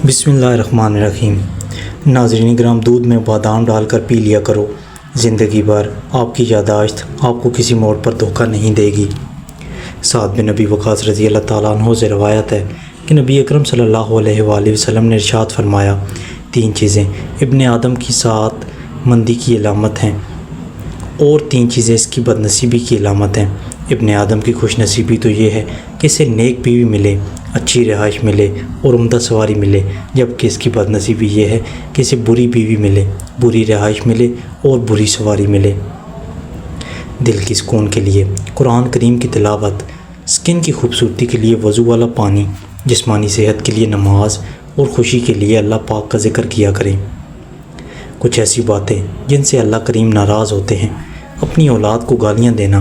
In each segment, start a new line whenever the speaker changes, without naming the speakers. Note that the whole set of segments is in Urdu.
بسم اللہ الرحمن الرحیم۔ ناظرین کرام، دودھ میں بادام ڈال کر پی لیا کرو، زندگی بھر آپ کی یادداشت آپ کو کسی موڑ پر دھوکہ نہیں دے گی۔ سعد بن ابی وقاص رضی اللہ تعالیٰ عنہ سے روایت ہے کہ نبی اکرم صلی اللہ علیہ وآلہ وسلم نے ارشاد فرمایا، 3 چیزیں ابن آدم کی سعادت مندی کی علامت ہیں اور 3 چیزیں اس کی بدنصیبی کی علامت ہیں۔ ابن آدم کی خوش نصیبی تو یہ ہے کہ اسے نیک بیوی ملے، اچھی رہائش ملے اور عمدہ سواری ملے، جبکہ اس کی بدنصیبی یہ ہے کہ اسے بری بیوی ملے، بری رہائش ملے اور بری سواری ملے۔ دل کی سکون کے لیے قرآن کریم کی تلاوت، سکن کی خوبصورتی کے لیے وضو والا پانی، جسمانی صحت کے لیے نماز اور خوشی کے لیے اللہ پاک کا ذکر کیا کریں۔ کچھ ایسی باتیں جن سے اللہ کریم ناراض ہوتے ہیں: اپنی اولاد کو گالیاں دینا،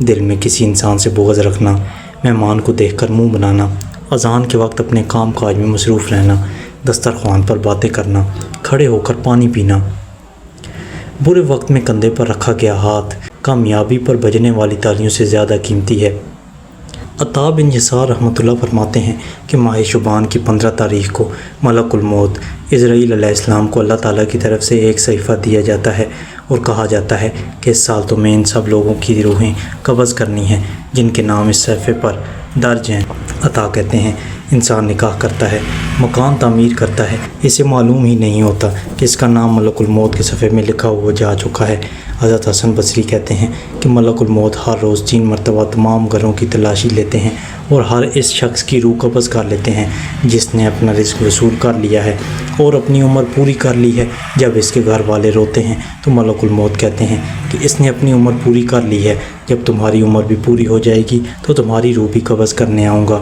دل میں کسی انسان سے بغض رکھنا، مہمان کو دیکھ کر منہ بنانا، اذان کے وقت اپنے کام کاج میں مصروف رہنا، دسترخوان پر باتیں کرنا، کھڑے ہو کر پانی پینا، برے وقت میں کندھے پر رکھا گیا ہاتھ کامیابی پر بجنے والی تالیوں سے زیادہ قیمتی ہے۔ عطا بن یسار رحمۃ اللہ فرماتے ہیں کہ ماہ شعبان کی 15 تاریخ کو ملک الموت عزرائیل علیہ السلام کو اللہ تعالیٰ کی طرف سے ایک صحیفہ دیا جاتا ہے اور کہا جاتا ہے کہ اس سال تمہیں ان سب لوگوں کی روحیں قبض کرنی ہیں جن کے نام اس صحیفے پر درج ہیں۔ عطا کہتے ہیں، انسان نکاح کرتا ہے، مکان تعمیر کرتا ہے، اسے معلوم ہی نہیں ہوتا کہ اس کا نام ملک الموت کے صفحے میں لکھا ہوا جا چکا ہے۔ حضرت حسن بصری کہتے ہیں کہ ملک الموت ہر روز 3 مرتبہ تمام گھروں کی تلاشی لیتے ہیں اور ہر اس شخص کی روح قبض کر لیتے ہیں جس نے اپنا رزق وصول کر لیا ہے اور اپنی عمر پوری کر لی ہے۔ جب اس کے گھر والے روتے ہیں تو ملک الموت کہتے ہیں کہ اس نے اپنی عمر پوری کر لی ہے، جب تمہاری عمر بھی پوری ہو جائے گی تو تمہاری روح بھی قبض کرنے آؤں گا۔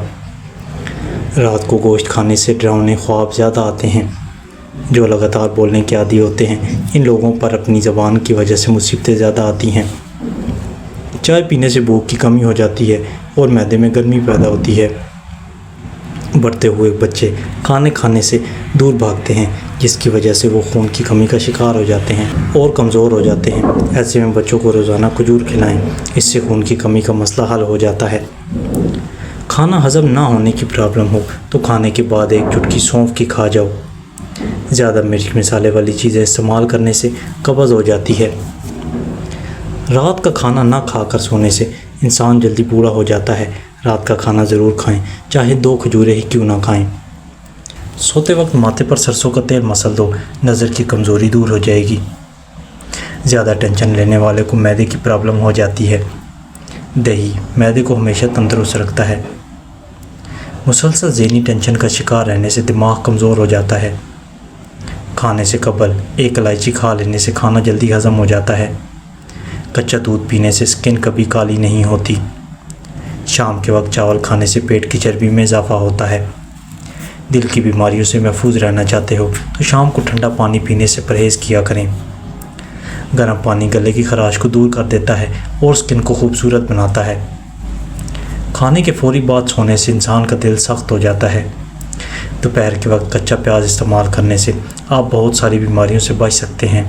رات کو گوشت کھانے سے ڈراؤنے خواب زیادہ آتے ہیں۔ جو لگاتار بولنے کے عادی ہوتے ہیں، ان لوگوں پر اپنی زبان کی وجہ سے مصیبتیں زیادہ آتی ہیں۔ چائے پینے سے بھوک کی کمی ہو جاتی ہے اور معدے میں گرمی پیدا ہوتی ہے۔ بڑھتے ہوئے بچے کھانے کھانے سے دور بھاگتے ہیں جس کی وجہ سے وہ خون کی کمی کا شکار ہو جاتے ہیں اور کمزور ہو جاتے ہیں۔ ایسے میں بچوں کو روزانہ کھجور کھلائیں، اس سے خون کی کمی کا مسئلہ حل ہو جاتا ہے۔ کھانا ہضم نہ ہونے کی پرابلم ہو تو کھانے کے بعد 1 چٹکی سونف کی کھا جاؤ۔ زیادہ مرچ مسالے والی چیزیں استعمال کرنے سے قبض ہو جاتی ہے۔ رات کا کھانا نہ کھا کر سونے سے انسان جلدی بوڑھا ہو جاتا ہے۔ رات کا کھانا ضرور کھائیں، چاہے 2 کھجوریں ہی کیوں نہ کھائیں۔ سوتے وقت ماتھے پر سرسوں کا تیل مسل دو، نظر کی کمزوری دور ہو جائے گی۔ زیادہ ٹینشن لینے والے کو معدے کی پرابلم ہو جاتی ہے۔ دہی معدے کو ہمیشہ تندرست رکھتا ہے۔ مسلسل ذہنی ٹینشن کا شکار رہنے سے دماغ کمزور ہو جاتا ہے۔ کھانے سے قبل 1 الائچی کھا لینے سے کھانا جلدی ہضم ہو جاتا ہے۔ کچا دودھ پینے سے سکن کبھی کالی نہیں ہوتی۔ شام کے وقت چاول کھانے سے پیٹ کی چربی میں اضافہ ہوتا ہے۔ دل کی بیماریوں سے محفوظ رہنا چاہتے ہو تو شام کو ٹھنڈا پانی پینے سے پرہیز کیا کریں۔ گرم پانی گلے کی خراش کو دور کر دیتا ہے اور سکن کو خوبصورت بناتا ہے۔ کھانے کے فوری بعد سونے سے انسان کا دل سخت ہو جاتا ہے۔ دوپہر کے وقت کچا پیاز استعمال کرنے سے آپ بہت ساری بیماریوں سے بچ سکتے ہیں۔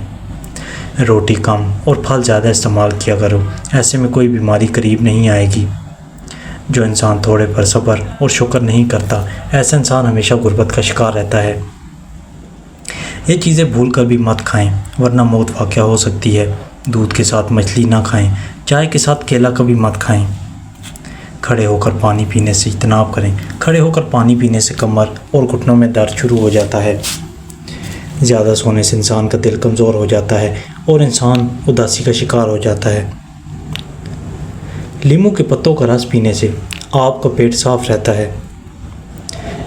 روٹی کم اور پھل زیادہ استعمال کیا کرو، ایسے میں کوئی بیماری قریب نہیں آئے گی۔ جو انسان تھوڑے پر صبر اور شکر نہیں کرتا، ایسا انسان ہمیشہ غربت کا شکار رہتا ہے۔ یہ چیزیں بھول کر بھی مت کھائیں ورنہ موت واقع ہو سکتی ہے۔ دودھ کے ساتھ مچھلی نہ کھائیں، چائے کے ساتھ کیلا کبھی مت کھائیں۔ کھڑے ہو کر پانی پینے سے اجتناب کریں۔ کھڑے ہو کر پانی پینے سے کمر اور گھٹنوں میں درد شروع ہو جاتا ہے۔ زیادہ سونے سے انسان کا دل کمزور ہو جاتا ہے اور انسان اداسی کا شکار ہو جاتا ہے۔ لیموں کے پتوں کا رس پینے سے آپ کا پیٹ صاف رہتا ہے۔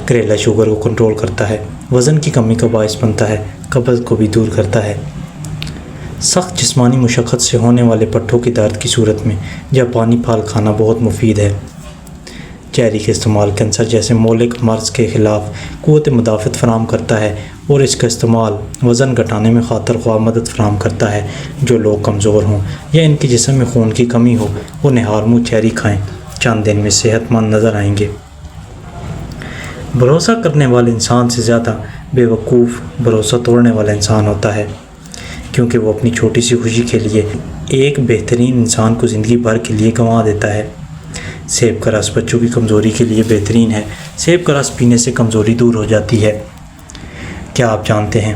کریلا شوگر کو کنٹرول کرتا ہے، وزن کی کمی کا باعث بنتا ہے، قبض کو بھی دور کرتا ہے۔ سخت جسمانی مشقت سے ہونے والے پٹھوں کی درد کی صورت میں جاپانی پھل کھانا بہت مفید ہے۔ چیری کا استعمال کینسر جیسے مہلک مرض کے خلاف قوت مدافعت فراہم کرتا ہے اور اس کا استعمال وزن گھٹانے میں خاطر خواہ مدد فراہم کرتا ہے۔ جو لوگ کمزور ہوں یا ان کے جسم میں خون کی کمی ہو وہ نہار منہ چیری کھائیں، چند دن میں صحت مند نظر آئیں گے۔ بھروسہ کرنے والے انسان سے زیادہ بے وقوف بھروسہ توڑنے والا انسان ہوتا ہے، کیونکہ وہ اپنی چھوٹی سی خوشی کے لیے ایک بہترین انسان کو زندگی بھر کے لیے گنوا دیتا ہے۔ سیب کا رس بچوں کی کمزوری کے لیے بہترین ہے۔ سیب کا رس پینے سے کمزوری دور ہو جاتی ہے۔ کیا آپ جانتے ہیں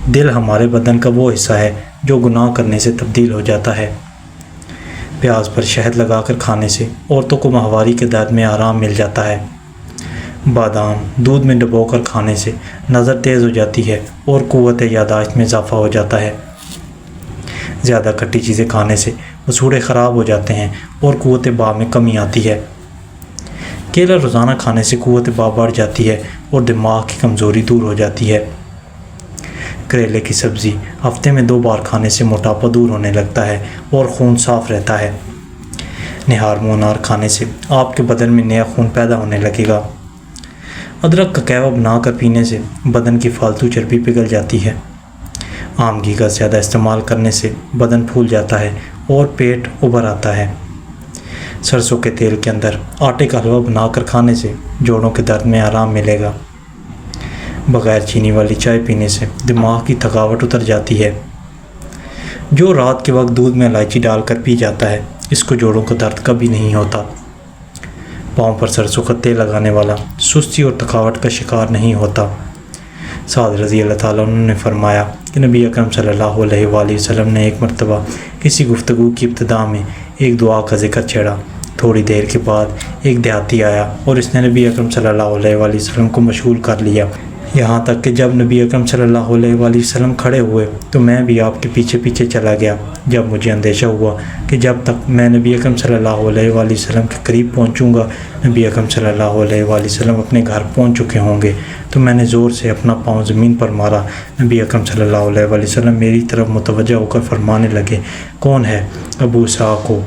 دل ہمارے بدن کا وہ حصہ ہے جو گناہ کرنے سے تبدیل ہو جاتا ہے۔ پیاز پر شہد لگا کر کھانے سے عورتوں کو ماہواری کے درد میں آرام مل جاتا ہے۔ بادام دودھ میں ڈبو کر کھانے سے نظر تیز ہو جاتی ہے اور قوت یادداشت میں اضافہ ہو جاتا ہے۔ زیادہ کھٹی چیزیں کھانے سے مسوڑھے خراب ہو جاتے ہیں اور قوت باء میں کمی آتی ہے۔ کیلا روزانہ کھانے سے قوت باء بڑھ جاتی ہے اور دماغ کی کمزوری دور ہو جاتی ہے۔ کریلے کی سبزی ہفتے میں 2 بار کھانے سے موٹاپا دور ہونے لگتا ہے اور خون صاف رہتا ہے۔ نہار منہ انار کھانے سے آپ کے بدن میں نیا خون پیدا ہونے لگے گا۔ ادرک کا قہوہ بنا کر پینے سے بدن کی فالتو چربی پگھل جاتی ہے۔ عام گھی کا زیادہ استعمال کرنے سے بدن پھول جاتا ہے اور پیٹ ابھر آتا ہے۔ سرسوں کے تیل کے اندر آٹے کا حلوہ بنا کر کھانے سے جوڑوں کے درد میں آرام ملے گا۔ بغیر چینی والی چائے پینے سے دماغ کی تھکاوٹ اتر جاتی ہے۔ جو رات کے وقت دودھ میں الائچی ڈال کر پی جاتا ہے اس کو جوڑوں کا درد کبھی نہیں ہوتا۔ پاؤں پر سرسوں کا تیل لگانے والا سستی اور تھکاوٹ کا شکار نہیں ہوتا۔ سعد رضی اللہ تعالیٰ عنہ نے فرمایا کہ نبی اکرم صلی اللہ علیہ وآلہ وسلم نے ایک مرتبہ کسی گفتگو کی ابتدا میں ایک دعا کا ذکر چھیڑا۔ تھوڑی دیر کے بعد ایک دیہاتی آیا اور اس نے نبی اکرم صلی اللہ علیہ وآلہ وسلم کو مشغول کر لیا، یہاں تک کہ جب نبی اکرم صلی اللہ علیہ وآلہ وسلم کھڑے ہوئے تو میں بھی آپ کے پیچھے پیچھے چلا گیا۔ جب مجھے اندیشہ ہوا کہ جب تک میں نبی اکرم صلی اللہ علیہ وآلہ وسلم کے قریب پہنچوں گا نبی اکرم صلی اللہ علیہ وآلہ وسلم اپنے گھر پہنچ چکے ہوں گے، تو میں نے زور سے اپنا پاؤں زمین پر مارا۔ نبی اکرم صلی اللہ علیہ وآلہ وسلم میری طرف متوجہ ہو کر فرمانے لگے، کون ہے؟ ابو اسحاق ہو؟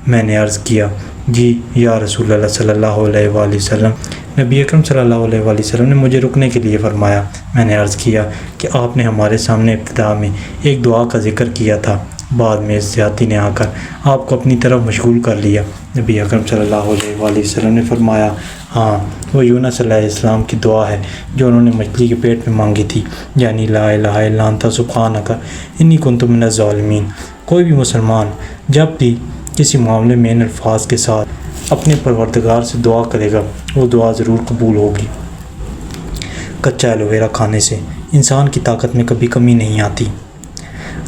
میں نے عرض کیا، جی یا رسول اللہ صلی اللہ علیہ وآلہ وسلم۔ نبی اکرم صلی اللہ علیہ وآلہ وسلم نے مجھے رکنے کے لیے فرمایا۔ میں نے عرض کیا کہ آپ نے ہمارے سامنے ابتدا میں ایک دعا کا ذکر کیا تھا، بعد میں اس دیہاتی نے آ کر آپ کو اپنی طرف مشغول کر لیا۔ نبی اکرم صلی اللہ علیہ وآلہ وسلم نے فرمایا، ہاں وہ یونس علیہ السلام کی دعا ہے جو انہوں نے مچھلی کے پیٹ میں مانگی تھی، یعنی لا الہ الا انت سبحانک انی کنت من الظالمین۔ کوئی بھی مسلمان جب بھی کسی معاملے میں ان الفاظ کے ساتھ اپنے پروردگار سے دعا کرے گا وہ دعا ضرور قبول ہوگی۔ کچا ایلوویرا کھانے سے انسان کی طاقت میں کبھی کمی نہیں آتی۔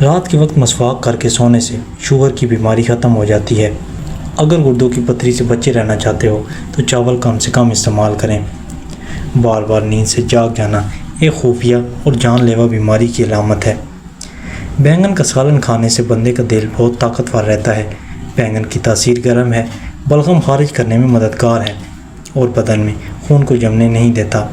رات کے وقت مسواک کر کے سونے سے شوگر کی بیماری ختم ہو جاتی ہے۔ اگر گردوں کی پتھری سے بچے رہنا چاہتے ہو تو چاول کم سے کم استعمال کریں۔ بار بار نیند سے جاگ جانا ایک خفیہ اور جان لیوا بیماری کی علامت ہے۔ بینگن کا سالن کھانے سے بندے کا دل بہت طاقتور رہتا ہے۔ بینگن کی تاثیر گرم ہے، بلغم خارج کرنے میں مددگار ہے اور بدن میں خون کو جمنے نہیں دیتا۔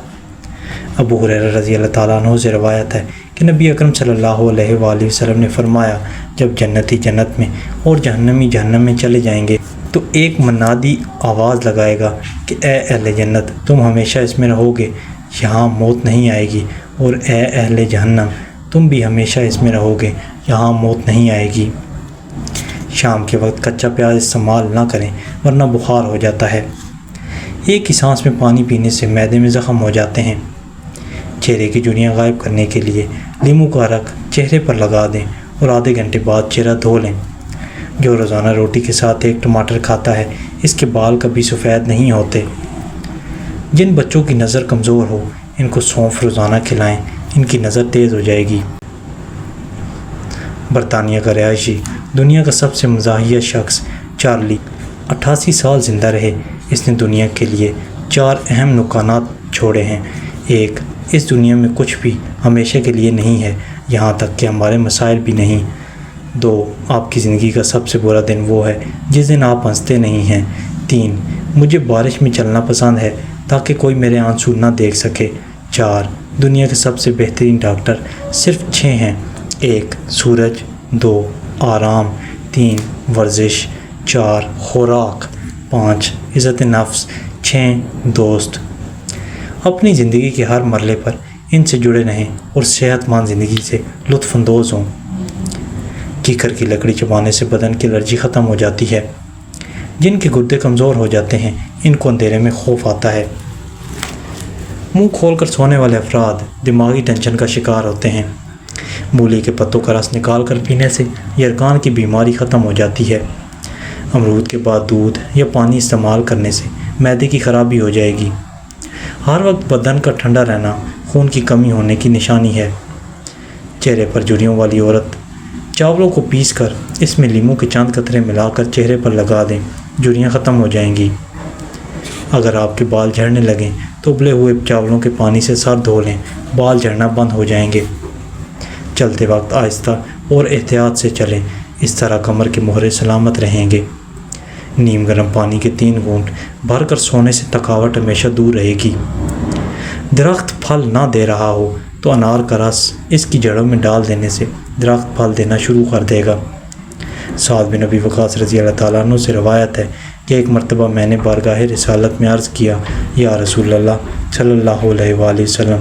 ابو ہریرہ رضی اللہ تعالیٰ عنہ سے روایت ہے کہ نبی اکرم صلی اللہ علیہ وآلہ وسلم نے فرمایا، جب جنتی جنت میں اور جہنمی جہنم میں چلے جائیں گے تو ایک منادی آواز لگائے گا کہ اے اہل جنت تم ہمیشہ اس میں رہو گے، یہاں موت نہیں آئے گی، اور اے اہل جہنم تم بھی ہمیشہ اس میں رہو گے، یہاں موت نہیں آئے گی۔ شام کے وقت کچا پیاز استعمال نہ کریں ورنہ بخار ہو جاتا ہے۔ ایک ہی سانس میں پانی پینے سے معدے میں زخم ہو جاتے ہیں۔ چہرے کی جھریاں غائب کرنے کے لیے لیموں کا رق چہرے پر لگا دیں اور آدھے گھنٹے بعد چہرہ دھو لیں۔ جو روزانہ روٹی کے ساتھ ایک ٹماٹر کھاتا ہے اس کے بال کبھی سفید نہیں ہوتے۔ جن بچوں کی نظر کمزور ہو ان کو سونف روزانہ کھلائیں، ان کی نظر تیز ہو جائے گی۔ برطانیہ کا رہائشی دنیا کا سب سے مزاحیہ شخص چارلی 88 سال زندہ رہے۔ اس نے دنیا کے لیے 4 اہم نقطات چھوڑے ہیں۔ 1، اس دنیا میں کچھ بھی ہمیشہ کے لیے نہیں ہے، یہاں تک کہ ہمارے مسائل بھی نہیں۔ 2، آپ کی زندگی کا سب سے برا دن وہ ہے جس دن آپ ہنستے نہیں ہیں۔ 3، مجھے بارش میں چلنا پسند ہے تاکہ کوئی میرے آنسو نہ دیکھ سکے۔ 4، دنیا کے سب سے بہترین ڈاکٹر صرف 6 ہیں۔ 1، سورج۔ 2، آرام۔ 3، ورزش۔ 4، خوراک۔ 5، عزت نفس۔ 6، دوست۔ اپنی زندگی کے ہر مرحلے پر ان سے جڑے رہیں اور صحت مند زندگی سے لطف اندوز ہوں۔ کیکر کی لکڑی چبانے سے بدن کی الرجی ختم ہو جاتی ہے۔ جن کے گردے کمزور ہو جاتے ہیں ان کو اندھیرے میں خوف آتا ہے۔ منہ کھول کر سونے والے افراد دماغی ٹینشن کا شکار ہوتے ہیں۔ مولی کے پتوں کا رس نکال کر پینے سے یرقان کی بیماری ختم ہو جاتی ہے۔ امرود کے بعد دودھ یا پانی استعمال کرنے سے معدے کی خرابی ہو جائے گی۔ ہر وقت بدن کا ٹھنڈا رہنا خون کی کمی ہونے کی نشانی ہے۔ چہرے پر جھریوں والی عورت، چاولوں کو پیس کر اس میں لیموں کے چند قطرے ملا کر چہرے پر لگا دیں، جھریاں ختم ہو جائیں گی۔ اگر آپ کے بال جھڑنے لگیں تو ابلے ہوئے چاولوں کے پانی سے سر دھو لیں، بال جھڑنا بند ہو جائیں گے۔ چلتے وقت آہستہ اور احتیاط سے چلیں، اس طرح کمر کے مہرے سلامت رہیں گے۔ نیم گرم پانی کے 3 گھونٹ بھر کر سونے سے تھکاوٹ ہمیشہ دور رہے گی۔ درخت پھل نہ دے رہا ہو تو انار کا رس اس کی جڑوں میں ڈال دینے سے درخت پھل دینا شروع کر دے گا۔ سعد بن ابی وقاص رضی اللہ تعالیٰ عنہ سے روایت ہے کہ ایک مرتبہ میں نے بارگاہ رسالت میں عرض کیا، یا رسول اللہ صلی اللہ علیہ وآلہ وسلم،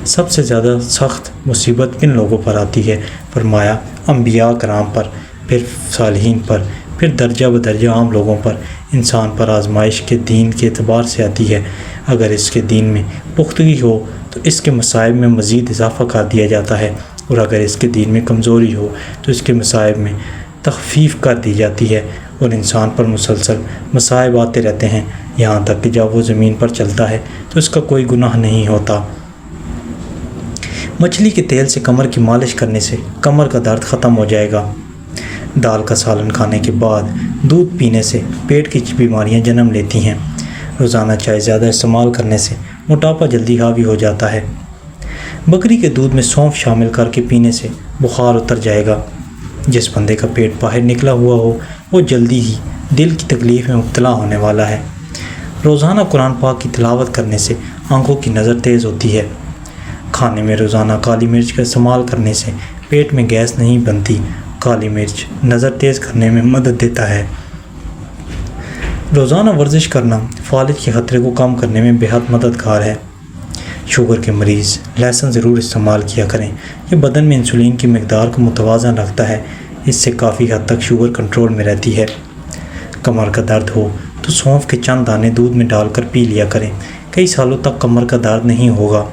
سب سے زیادہ سخت مصیبت کن لوگوں پر آتی ہے؟ فرمایا، انبیاء کرام پر، پھر صالحین پر، پھر درجہ بدرجہ عام لوگوں پر۔ انسان پر آزمائش کے دین کے اعتبار سے آتی ہے۔ اگر اس کے دین میں پختگی ہو تو اس کے مصائب میں مزید اضافہ کر دیا جاتا ہے، اور اگر اس کے دین میں کمزوری ہو تو اس کے مصائب میں تخفیف کر دی جاتی ہے، اور انسان پر مسلسل مصائب آتے رہتے ہیں یہاں تک کہ جب وہ زمین پر چلتا ہے تو اس کا کوئی گناہ نہیں ہوتا۔ مچھلی کے تیل سے کمر کی مالش کرنے سے کمر کا درد ختم ہو جائے گا۔ دال کا سالن کھانے کے بعد دودھ پینے سے پیٹ کی بیماریاں جنم لیتی ہیں۔ روزانہ چائے زیادہ استعمال کرنے سے موٹاپا جلدی حاوی ہو جاتا ہے۔ بکری کے دودھ میں سونف شامل کر کے پینے سے بخار اتر جائے گا۔ جس بندے کا پیٹ باہر نکلا ہوا ہو وہ جلدی ہی دل کی تکلیف میں مبتلا ہونے والا ہے۔ روزانہ قرآن پاک کی تلاوت کرنے سے آنکھوں کی نظر تیز ہوتی ہے۔ کھانے میں روزانہ کالی مرچ کا استعمال کرنے سے پیٹ میں گیس نہیں بنتی۔ کالی مرچ نظر تیز کرنے میں مدد دیتا ہے۔ روزانہ ورزش کرنا فالج کے خطرے کو کم کرنے میں بہت مددگار ہے۔ شوگر کے مریض لہسن ضرور استعمال کیا کریں، یہ بدن میں انسولین کی مقدار کو متوازن رکھتا ہے، اس سے کافی حد تک شوگر کنٹرول میں رہتی ہے۔ کمر کا درد ہو تو سونف کے چند دانے دودھ میں ڈال کر پی لیا کریں، کئی سالوں تک کمر کا درد نہیں ہوگا۔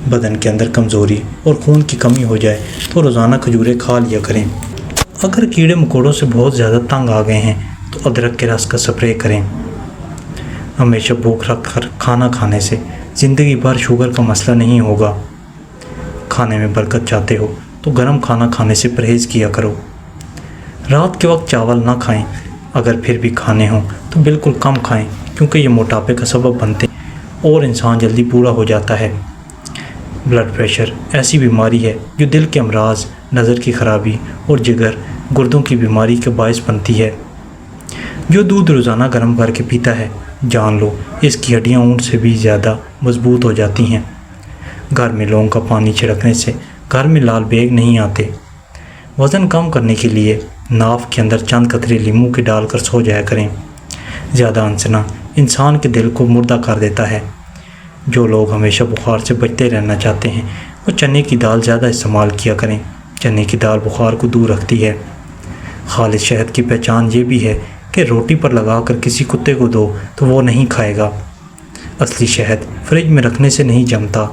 بدن کے اندر کمزوری اور خون کی کمی ہو جائے تو روزانہ کھجوریں کھا لیا کریں۔ اگر کیڑے مکوڑوں سے بہت زیادہ تنگ آ گئے ہیں تو ادرک کے رس کا سپرے کریں۔ ہمیشہ بھوک رکھ کر کھانا کھانے سے زندگی بھر شوگر کا مسئلہ نہیں ہوگا۔ کھانے میں برکت چاہتے ہو تو گرم کھانا کھانے سے پرہیز کیا کرو۔ رات کے وقت چاول نہ کھائیں، اگر پھر بھی کھانے ہوں تو بالکل کم کھائیں، کیونکہ یہ موٹاپے کا سبب بنتے ہیں اور انسان جلدی بوڑھا ہو جاتا ہے۔ بلڈ پریشر ایسی بیماری ہے جو دل کے امراض، نظر کی خرابی اور جگر، گردوں کی بیماری کا باعث بنتی ہے۔ جو دودھ روزانہ گرم کر کے پیتا ہے، جان لو اس کی ہڈیاں اونٹ سے بھی زیادہ مضبوط ہو جاتی ہیں۔ گھر میں لونگ کا پانی چھڑکنے سے گھر میں لال بیگ نہیں آتے۔ وزن کم کرنے کے لیے ناف کے اندر چند قطرے لیموں کے ڈال کر سو جایا کریں۔ زیادہ ہنسنا انسان کے دل کو مردہ کر دیتا ہے۔ جو لوگ ہمیشہ بخار سے بچتے رہنا چاہتے ہیں وہ چنے کی دال زیادہ استعمال کیا کریں، چنے کی دال بخار کو دور رکھتی ہے۔ خالص شہد کی پہچان یہ بھی ہے کہ روٹی پر لگا کر کسی کتے کو دو تو وہ نہیں کھائے گا۔ اصلی شہد فریج میں رکھنے سے نہیں جمتا،